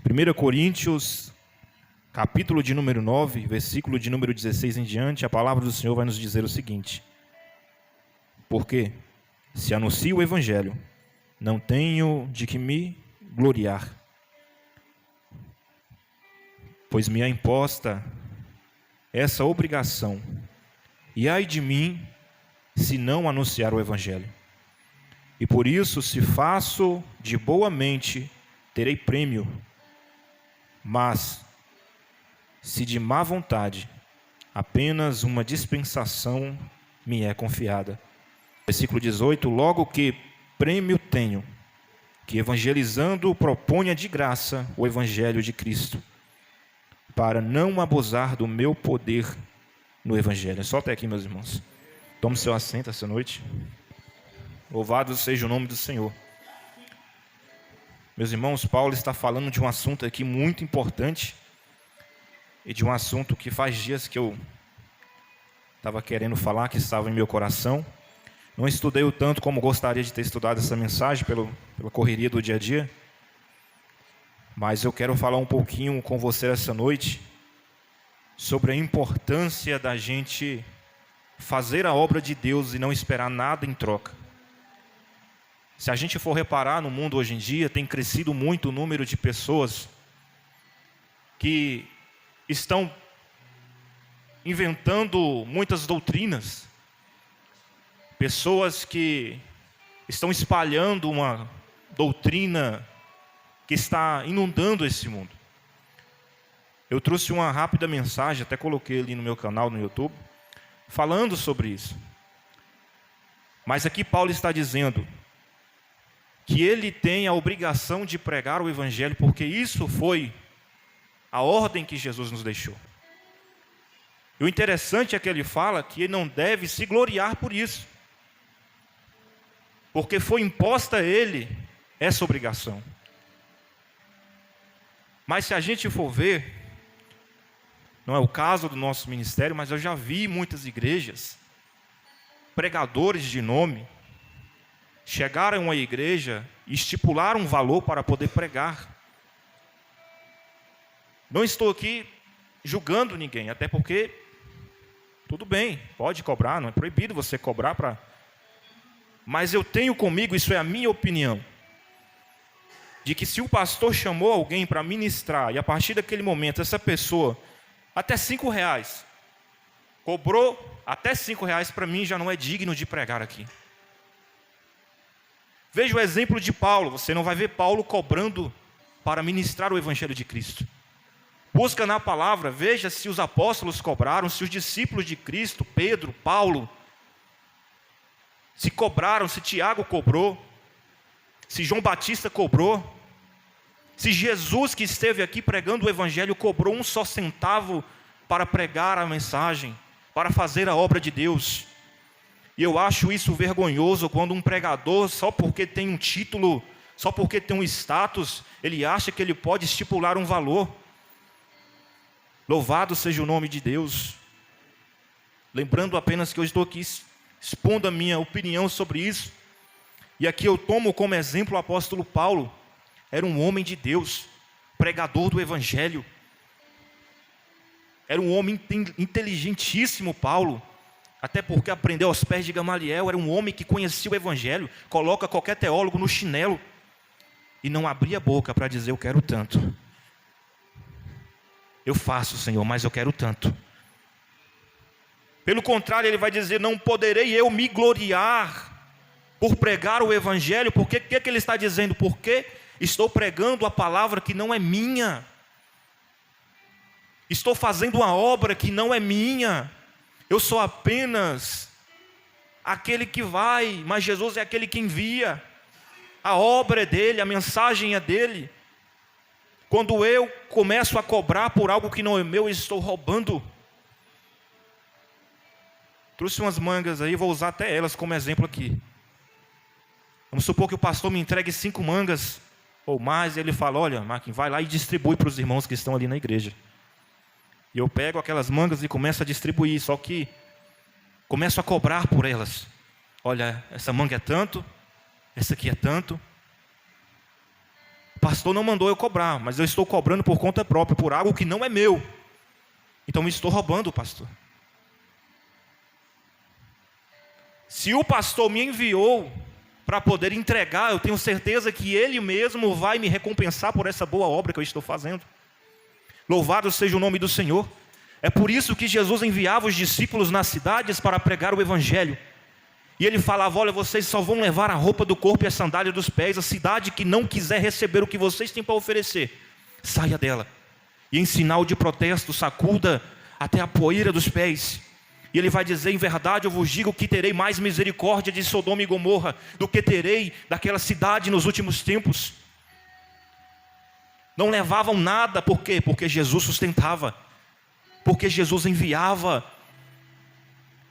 1 Coríntios, capítulo de número 9, versículo de número 16 em diante, a palavra do Senhor vai nos dizer o seguinte: porque, se anuncio o Evangelho, não tenho de que me gloriar, pois me é imposta essa obrigação, e ai de mim, se não anunciar o Evangelho. E por isso, se faço de boa mente, terei prêmio, mas, se de má vontade, apenas uma dispensação me é confiada. Versículo 18: logo que prêmio tenho, que evangelizando proponha de graça o Evangelho de Cristo, para não abusar do meu poder no Evangelho. É só até aqui, meus irmãos. Tome seu assento essa noite. Louvado seja o nome do Senhor. Meus irmãos, Paulo está falando de um assunto aqui muito importante, e de um assunto que faz dias que eu estava querendo falar, que estava em meu coração. Não estudei o tanto como gostaria de ter estudado essa mensagem pela correria do dia a dia, mas eu quero falar um pouquinho com você essa noite sobre a importância da gente fazer a obra de Deus e não esperar nada em troca. Se a gente for reparar no mundo hoje em dia, tem crescido muito o número de pessoas que estão inventando muitas doutrinas, pessoas que estão espalhando uma doutrina que está inundando esse mundo. Eu trouxe uma rápida mensagem, até coloquei ali no meu canal no YouTube, falando sobre isso. Mas aqui Paulo está dizendo que ele tem a obrigação de pregar o Evangelho, porque isso foi a ordem que Jesus nos deixou. E o interessante é que ele fala que ele não deve se gloriar por isso, porque foi imposta a ele essa obrigação. Mas se a gente for ver, não é o caso do nosso ministério, mas eu já vi muitas igrejas, pregadores de nome, chegaram a uma igreja e estipularam um valor para poder pregar. Não estou aqui julgando ninguém, até porque tudo bem, pode cobrar, não é proibido você cobrar para... Mas eu tenho comigo, isso é a minha opinião, de que se o pastor chamou alguém para ministrar, e a partir daquele momento essa pessoa, até R$5, cobrou até R$5, para mim já não é digno de pregar aqui. Veja o exemplo de Paulo. Você não vai ver Paulo cobrando para ministrar o Evangelho de Cristo. Busca na palavra, veja se os apóstolos cobraram, se os discípulos de Cristo, Pedro, Paulo, se cobraram, se Tiago cobrou, se João Batista cobrou, se Jesus que esteve aqui pregando o Evangelho cobrou um só centavo para pregar a mensagem, para fazer a obra de Deus. E eu acho isso vergonhoso quando um pregador, só porque tem um título, só porque tem um status, ele acha que ele pode estipular um valor. Louvado seja o nome de Deus. Lembrando apenas que eu estou aqui expondo a minha opinião sobre isso. E aqui eu tomo como exemplo o apóstolo Paulo. Era um homem de Deus, pregador do Evangelho. Era um homem inteligentíssimo, Paulo. Até porque aprendeu aos pés de Gamaliel. Era um homem que conhecia o Evangelho. Coloca qualquer teólogo no chinelo. E não abria a boca para dizer: eu quero tanto. Eu faço, Senhor, mas eu quero tanto. Pelo contrário, ele vai dizer: não poderei eu me gloriar por pregar o Evangelho. Porque o que ele está dizendo? Porque estou pregando a palavra que não é minha. Estou fazendo uma obra que não é minha. Eu sou apenas aquele que vai, mas Jesus é aquele que envia. A obra é dele, a mensagem é dele. Quando eu começo a cobrar por algo que não é meu, eu estou roubando. Trouxe umas mangas aí, vou usar até elas como exemplo aqui. Vamos supor que o pastor me entregue 5 mangas ou mais, e ele fala: olha, Marquinhos, vai lá e distribui para os irmãos que estão ali na igreja. E eu pego aquelas mangas e começo a distribuir, só que começo a cobrar por elas. Olha, essa manga é tanto, essa aqui é tanto. pastor não mandou eu cobrar, mas eu estou cobrando por conta própria, por algo que não é meu. Então eu estou roubando o pastor. Se o pastor me enviou para poder entregar, eu tenho certeza que ele mesmo vai me recompensar por essa boa obra que eu estou fazendo. Louvado seja o nome do Senhor. É por isso que Jesus enviava os discípulos nas cidades para pregar o evangelho. E ele falava: olha, vocês só vão levar a roupa do corpo e a sandália dos pés. A cidade que não quiser receber o que vocês têm para oferecer, saia dela. E em sinal de protesto, sacuda até a poeira dos pés. E ele vai dizer: em verdade eu vos digo que terei mais misericórdia de Sodoma e Gomorra do que terei daquela cidade nos últimos tempos. Não levavam nada, por quê? Porque Jesus sustentava, porque Jesus enviava,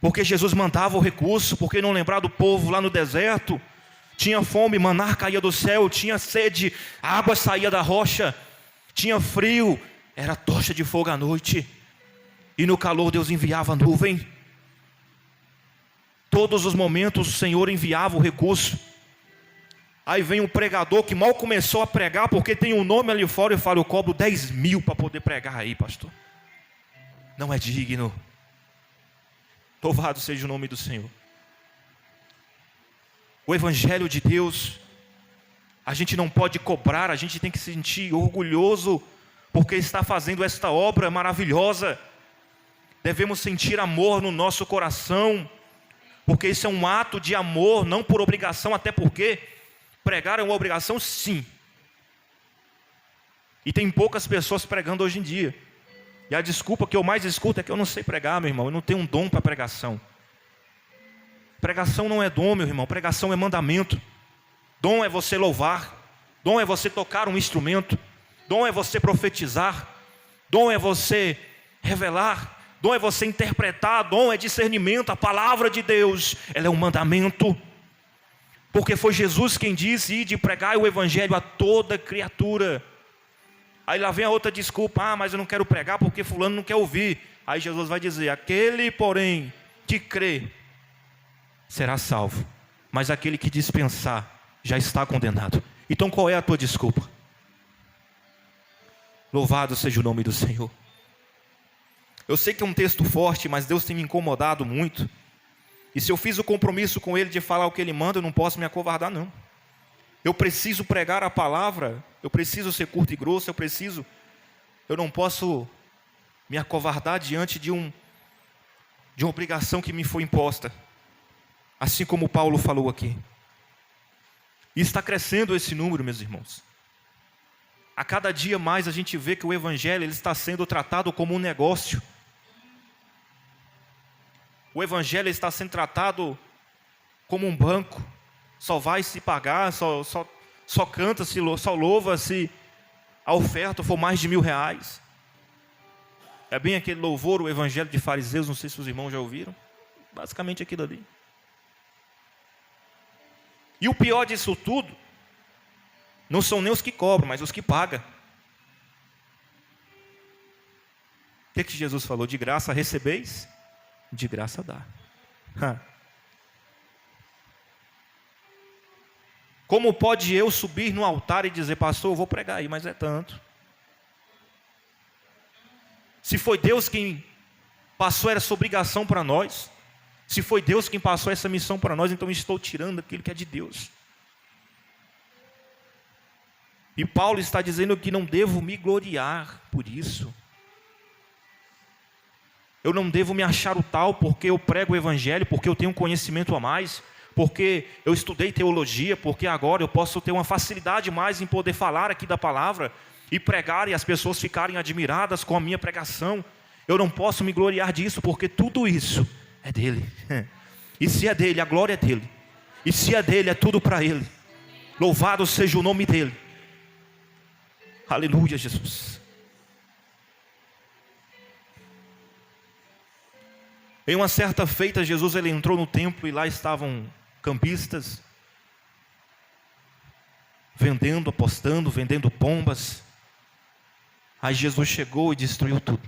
porque Jesus mandava o recurso. Porque não lembrar do povo lá no deserto? Tinha fome, maná caía do céu. Tinha sede, a água saía da rocha. Tinha frio, era tocha de fogo à noite. E no calor Deus enviava nuvem. Todos os momentos o Senhor enviava o recurso. Aí vem um pregador que mal começou a pregar, porque tem um nome ali fora, e fala: eu cobro 10 mil para poder pregar aí, pastor. Não é digno. Louvado seja o nome do Senhor. O Evangelho de Deus, a gente não pode cobrar, a gente tem que se sentir orgulhoso, porque está fazendo esta obra maravilhosa. Devemos sentir amor no nosso coração, porque isso é um ato de amor, não por obrigação. Até porque pregar é uma obrigação, sim. E tem poucas pessoas pregando hoje em dia. E a desculpa que eu mais escuto é que eu não sei pregar, meu irmão. Eu não tenho um dom para pregação. Pregação não é dom, meu irmão. Pregação é mandamento. Dom é você louvar. Dom é você tocar um instrumento. Dom é você profetizar. Dom é você revelar. Dom é você interpretar. Dom é discernimento. A palavra de Deus, ela é um mandamento. Porque foi Jesus quem disse: ide pregar o evangelho a toda criatura. Aí lá vem a outra desculpa: mas eu não quero pregar porque fulano não quer ouvir. Aí Jesus vai dizer: aquele, porém, que crê, será salvo, mas aquele que dispensar, já está condenado. Então qual é a tua desculpa? Louvado seja o nome do Senhor. Eu sei que é um texto forte, mas Deus tem me incomodado muito. E se eu fiz o compromisso com Ele de falar o que Ele manda, eu não posso me acovardar, não. Eu preciso pregar a palavra, eu preciso ser curto e grosso, eu não posso me acovardar diante de uma obrigação que me foi imposta. Assim como Paulo falou aqui. E está crescendo esse número, meus irmãos. A cada dia mais a gente vê que o evangelho ele está sendo tratado como um negócio. O evangelho está sendo tratado como um banco. Só vai se pagar, só canta, só louva se a oferta for mais de R$1.000. É bem aquele louvor, o evangelho de fariseus, não sei se os irmãos já ouviram. Basicamente aquilo ali. E o pior disso tudo, não são nem os que cobram, mas os que pagam. O que Jesus falou? De graça recebeis, de graça dá. Como pode eu subir no altar e dizer: pastor, eu vou pregar aí, mas é tanto. Se foi Deus quem passou essa obrigação para nós, se foi Deus quem passou essa missão para nós, então eu estou tirando aquilo que é de Deus. E Paulo está dizendo que não devo me gloriar por isso. Eu não devo me achar o tal porque eu prego o evangelho, porque eu tenho conhecimento a mais, porque eu estudei teologia, porque agora eu posso ter uma facilidade mais em poder falar aqui da palavra e pregar e as pessoas ficarem admiradas com a minha pregação. Eu não posso me gloriar disso, porque tudo isso é dele. E se é dele, a glória é dele. E se é dele, é tudo para ele. Louvado seja o nome dele. Aleluia, Jesus. Em uma certa feita, Jesus ele entrou no templo e lá estavam cambistas vendendo, apostando, vendendo pombas. Aí Jesus chegou e destruiu tudo.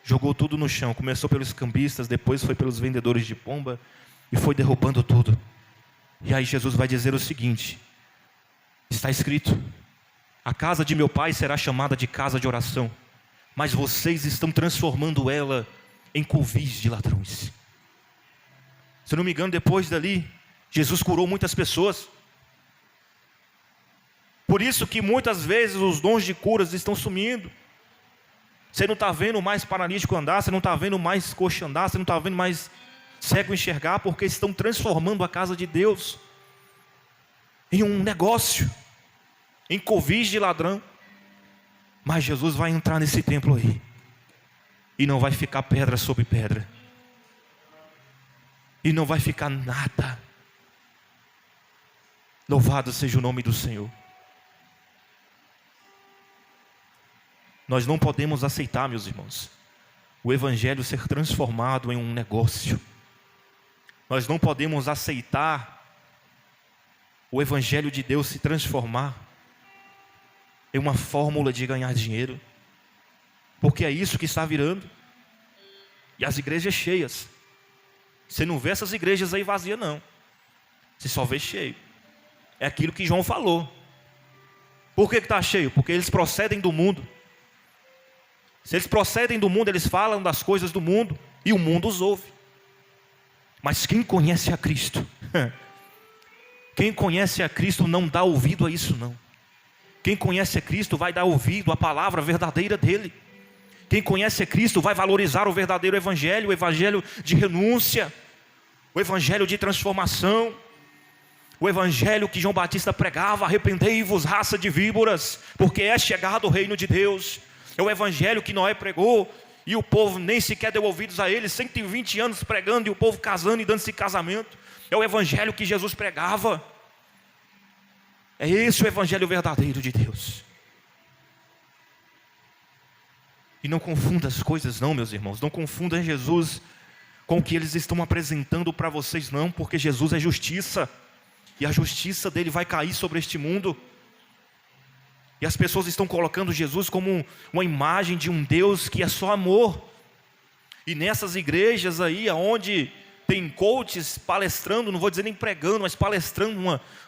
Jogou tudo no chão. Começou pelos cambistas, depois foi pelos vendedores de pomba e foi derrubando tudo. E aí Jesus vai dizer o seguinte: está escrito, A casa de meu pai será chamada de casa de oração, mas vocês estão transformando ela em covis de ladrões. Se não me engano, depois dali, Jesus curou muitas pessoas. Por isso que muitas vezes os dons de curas estão sumindo. Você não está vendo mais paralítico andar, você não está vendo mais coxo andar, você não está vendo mais cego enxergar, porque estão transformando a casa de Deus em um negócio, em covis de ladrão. Mas Jesus vai entrar nesse templo aí, e não vai ficar pedra sobre pedra, e não vai ficar nada. Louvado seja o nome do Senhor. Nós não podemos aceitar, meus irmãos, o Evangelho ser transformado em um negócio. Nós não podemos aceitar o Evangelho de Deus se transformar em uma fórmula de ganhar dinheiro, porque é isso que está virando. E as igrejas cheias. Você não vê essas igrejas aí vazias não, você só vê cheio. É aquilo que João falou. Por que está cheio? Porque eles procedem do mundo. Se eles procedem do mundo, eles falam das coisas do mundo, e o mundo os ouve. Mas quem conhece a Cristo, quem conhece a Cristo não dá ouvido a isso não. Quem conhece a Cristo vai dar ouvido à palavra verdadeira dele. Quem conhece a Cristo vai valorizar o verdadeiro Evangelho, o Evangelho de renúncia, o Evangelho de transformação, o Evangelho que João Batista pregava: arrependei-vos, raça de víboras, porque é chegado o reino de Deus. É o Evangelho que Noé pregou, e o povo nem sequer deu ouvidos a ele, 120 anos pregando, e o povo casando e dando-se casamento. É o Evangelho que Jesus pregava. É esse o Evangelho verdadeiro de Deus. E não confunda as coisas não, meus irmãos. Não confundam Jesus com o que eles estão apresentando para vocês não, porque Jesus é justiça, e a justiça dele vai cair sobre este mundo. E as pessoas estão colocando Jesus como uma imagem de um Deus que é só amor. E nessas igrejas aí, onde tem coaches palestrando, não vou dizer nem pregando, mas palestrando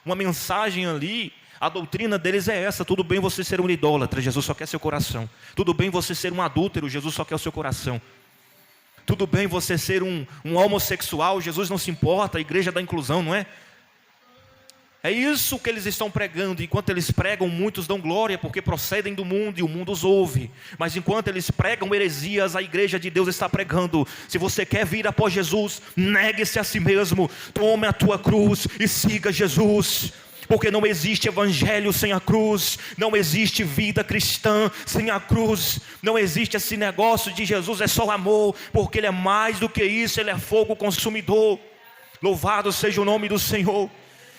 uma mensagem ali, a doutrina deles é essa: tudo bem você ser um idólatra, Jesus só quer seu coração. Tudo bem você ser um adúltero, Jesus só quer o seu coração. Tudo bem você ser um homossexual, Jesus não se importa, a igreja da inclusão, não é? É isso que eles estão pregando. Enquanto eles pregam, muitos dão glória, porque procedem do mundo e o mundo os ouve. Mas enquanto eles pregam heresias, a igreja de Deus está pregando: se você quer vir após Jesus, negue-se a si mesmo, tome a tua cruz e siga Jesus. Porque não existe evangelho sem a cruz, não existe vida cristã sem a cruz, não existe esse negócio de Jesus é só amor, porque Ele é mais do que isso, Ele é fogo consumidor. Louvado seja o nome do Senhor.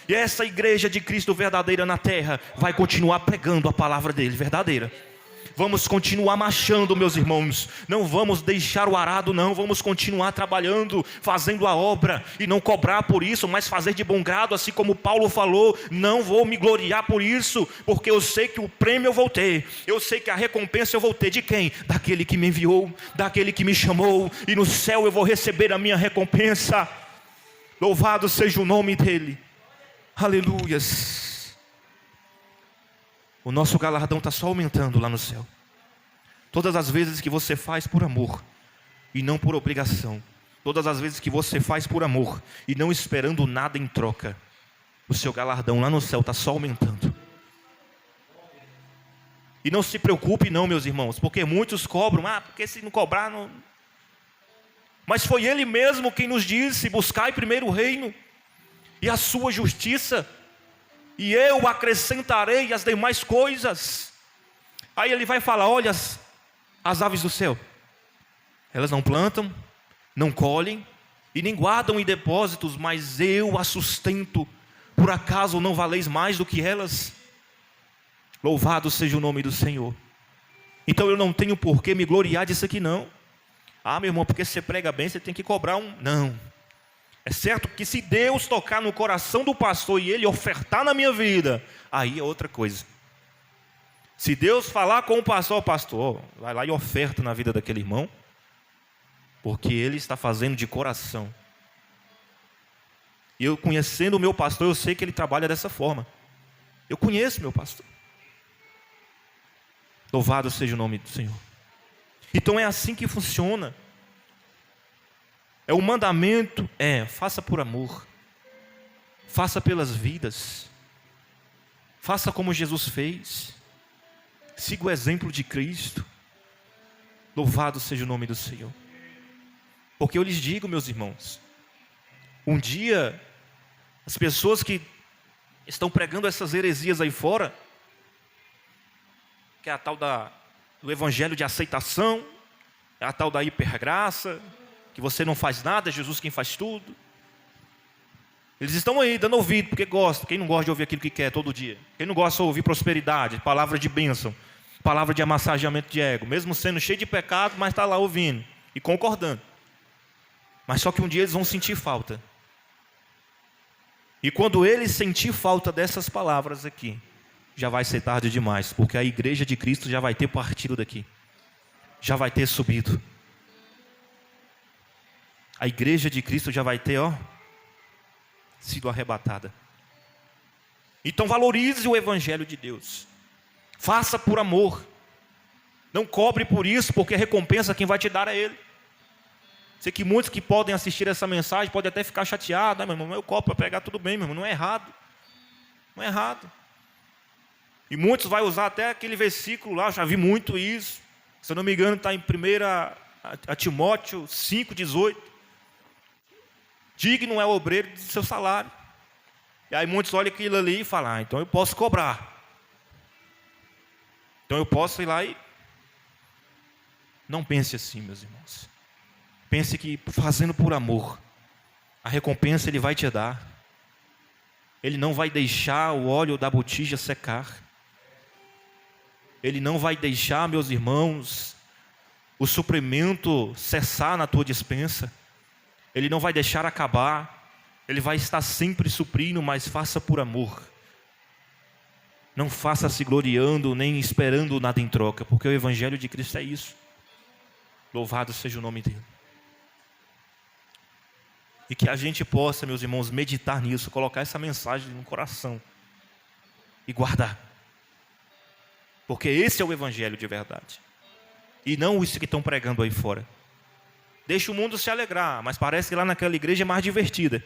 E essa igreja de Cristo verdadeira na terra vai continuar pregando a palavra dele verdadeira. Vamos continuar marchando, meus irmãos. Não vamos deixar o arado não. Vamos continuar trabalhando, fazendo a obra, e não cobrar por isso, mas fazer de bom grado, assim como Paulo falou: não vou me gloriar por isso, porque eu sei que o prêmio eu vou ter, eu sei que a recompensa eu vou ter. De quem? Daquele que me enviou, daquele que me chamou, e no céu eu vou receber a minha recompensa. Louvado seja o nome dele. Aleluias. O nosso galardão está só aumentando lá no céu. Todas as vezes que você faz por amor e não por obrigação, todas as vezes que você faz por amor e não esperando nada em troca, o seu galardão lá no céu está só aumentando. E não se preocupe não, meus irmãos, porque muitos cobram: porque se não cobrar não... Mas foi Ele mesmo quem nos disse: buscai primeiro o reino e a sua justiça, e eu acrescentarei as demais coisas. Aí ele vai falar: olha as aves do céu, elas não plantam, não colhem e nem guardam em depósitos, mas eu as sustento. Por acaso não valeis mais do que elas? Louvado seja o nome do Senhor. Então eu não tenho por que me gloriar disso aqui não. Meu irmão, porque você prega bem, você tem que cobrar não. É certo que se Deus tocar no coração do pastor e ele ofertar na minha vida, aí é outra coisa. Se Deus falar com o pastor: pastor, vai lá e oferta na vida daquele irmão, porque ele está fazendo de coração. E eu, conhecendo o meu pastor, eu sei que ele trabalha dessa forma. Eu conheço meu pastor. Louvado seja o nome do Senhor. Então é assim que funciona. O mandamento faça por amor. Faça pelas vidas. Faça como Jesus fez. Siga o exemplo de Cristo. Louvado seja o nome do Senhor. Porque eu lhes digo, meus irmãos, um dia as pessoas que estão pregando essas heresias aí fora, que é a tal do evangelho de aceitação, é a tal da hipergraça, que você não faz nada, é Jesus quem faz tudo. Eles estão aí dando ouvido porque gostam. Quem não gosta de ouvir aquilo que quer todo dia? Quem não gosta de ouvir prosperidade, palavra de bênção, palavra de amassageamento de ego, mesmo sendo cheio de pecado, mas está lá ouvindo e concordando. Mas só que um dia eles vão sentir falta. E quando eles sentir falta dessas palavras aqui, já vai ser tarde demais, porque a igreja de Cristo já vai ter partido daqui, já vai ter subido. A igreja de Cristo já vai ter, sido arrebatada. Então valorize o evangelho de Deus. Faça por amor. Não cobre por isso, porque a recompensa quem vai te dar é Ele. Sei que muitos que podem assistir essa mensagem podem até ficar chateados. Meu irmão, eu cobro para pegar tudo bem, meu irmão. Não é errado. Não é errado. E muitos vão usar até aquele versículo lá, eu já vi muito isso. Se eu não me engano, está em 1 Timóteo 5,18. Digno é o obreiro do seu salário. E aí muitos olham aquilo ali e falam, então eu posso cobrar. Então eu posso ir lá e... Não pense assim, meus irmãos. Pense que fazendo por amor, a recompensa Ele vai te dar. Ele não vai deixar o óleo da botija secar. Ele não vai deixar, meus irmãos, o suprimento cessar na tua despensa. Ele não vai deixar acabar. Ele vai estar sempre suprindo, mas faça por amor. Não faça se gloriando, nem esperando nada em troca, porque o evangelho de Cristo é isso. Louvado seja o nome dEle. E que a gente possa, meus irmãos, meditar nisso, colocar essa mensagem no coração e guardar. Porque esse é o evangelho de verdade. E não isso que estão pregando aí fora. Deixa o mundo se alegrar, mas parece que lá naquela igreja é mais divertida.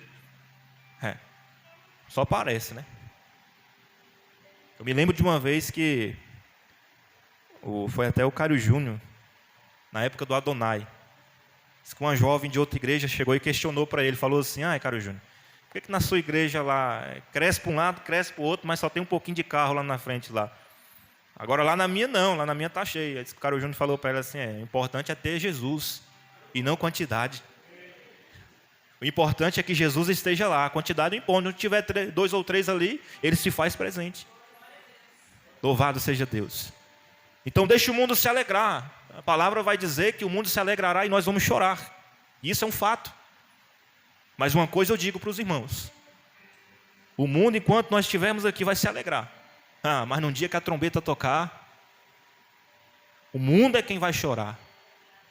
Só parece, né? Eu me lembro de uma vez que foi até o Cário Júnior, na época do Adonai. Uma jovem de outra igreja chegou e questionou para ele, falou assim, Cário Júnior, por que na sua igreja lá cresce para um lado, cresce para o outro, mas só tem um pouquinho de carro lá na frente lá? Agora lá na minha não, lá na minha está cheia. Aí o Cário Júnior falou para ela assim, o importante é ter Jesus e não quantidade. O importante é que Jesus esteja lá, a quantidade não importa, onde tiver 2 ou 3 ali, Ele se faz presente. Louvado seja Deus. Então deixe o mundo se alegrar. A palavra vai dizer que o mundo se alegrará e nós vamos chorar. Isso é um fato. Mas uma coisa eu digo para os irmãos. O mundo, enquanto nós estivermos aqui, vai se alegrar. Mas num dia que a trombeta tocar, o mundo é quem vai chorar.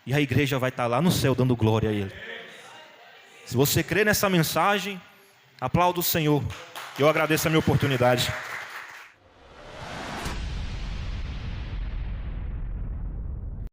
E a igreja vai estar lá no céu dando glória a Ele. Se você crê nessa mensagem, aplauda o Senhor. Eu agradeço a minha oportunidade.